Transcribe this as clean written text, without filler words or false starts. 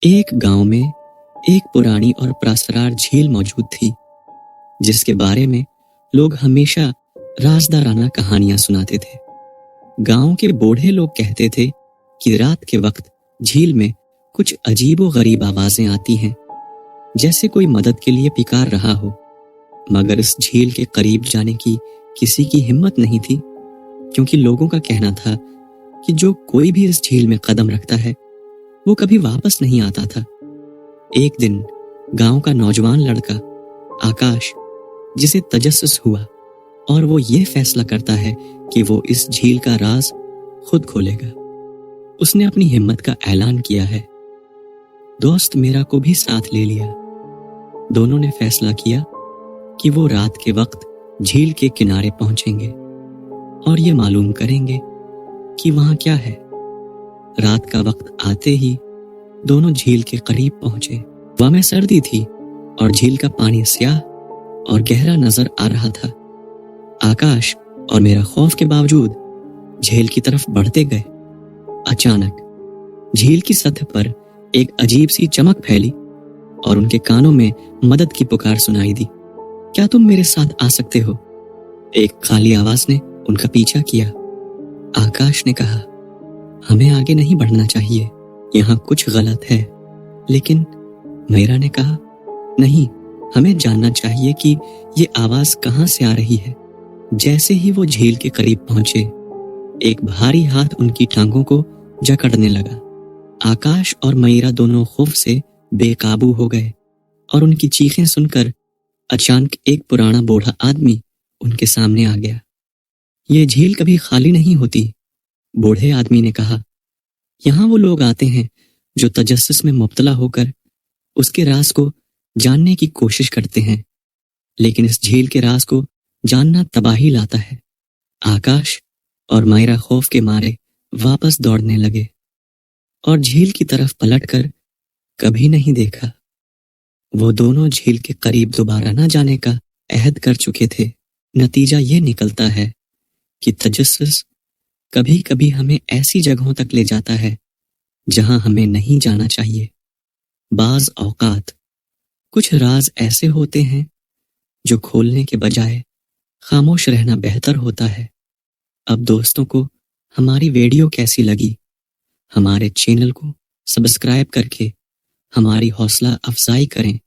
एक गांव में एक पुरानी और प्रासरार झील मौजूद थी, जिसके बारे में लोग हमेशा राजदाराना कहानियां सुनाते थे। गांव के बूढ़े लोग कहते थे कि रात के वक्त झील में कुछ अजीबो गरीब आवाजें आती हैं, जैसे कोई मदद के लिए पुकार रहा हो। मगर इस झील के करीब जाने की किसी की हिम्मत नहीं थी, क्योंकि लोगों का कहना था कि जो कोई भी इस झील में कदम रखता है वो कभी वापस नहीं आता था। एक दिन गांव का नौजवान लड़का आकाश, जिसे तजस्सुस हुआ और वो ये फैसला करता है कि वो इस झील का राज खुद खोलेगा, उसने अपनी हिम्मत का ऐलान किया है। दोस्त मेरा को भी साथ ले लिया। दोनों ने फैसला किया कि वो रात के वक्त झील के किनारे पहुंचेंगे और ये मालूम करेंगे कि वहां क्या है। रात का वक्त आते ही दोनों झील के करीब पहुंचे। वहां में सर्दी थी और झील का पानी स्याह और गहरा नजर आ रहा था। आकाश और मेरा खौफ के बावजूद झील की तरफ बढ़ते गए। अचानक झील की सतह पर एक अजीब सी चमक फैली और उनके कानों में मदद की पुकार सुनाई दी। क्या तुम मेरे साथ आ सकते हो? एक खाली आवाज ने उनका पीछा किया। आकाश ने कहा, हमें आगे नहीं बढ़ना चाहिए, यहाँ कुछ गलत है। लेकिन मीरा ने कहा, नहीं, हमें जानना चाहिए कि ये आवाज कहाँ से आ रही है। जैसे ही वो झील के करीब पहुंचे, एक भारी हाथ उनकी टांगों को जकड़ने लगा। आकाश और मीरा दोनों खौफ से बेकाबू हो गए और उनकी चीखें सुनकर अचानक एक पुराना बूढ़ा आदमी उनके सामने आ गया। ये झील कभी खाली नहीं होती, बूढ़े आदमी ने कहा। यहाँ वो लोग आते हैं जो तजस्सुस में मुब्तला होकर उसके राज को जानने की कोशिश करते हैं, लेकिन इस झील के राज को जानना तबाही लाता है। आकाश और मीरा खौफ के मारे वापस दौड़ने लगे और झील की तरफ पलटकर कभी नहीं देखा। वो दोनों झील के करीब दोबारा न जाने का अहद कर चुके थे। नतीजा ये निकलता है कि तजस्सुस कभी कभी हमें ऐसी जगहों तक ले जाता है जहां हमें नहीं जाना चाहिए। बाज औकात कुछ राज ऐसे होते हैं जो खोलने के बजाय खामोश रहना बेहतर होता है। अब दोस्तों को हमारी वीडियो कैसी लगी? हमारे चैनल को सब्सक्राइब करके हमारी हौसला अफजाई करें।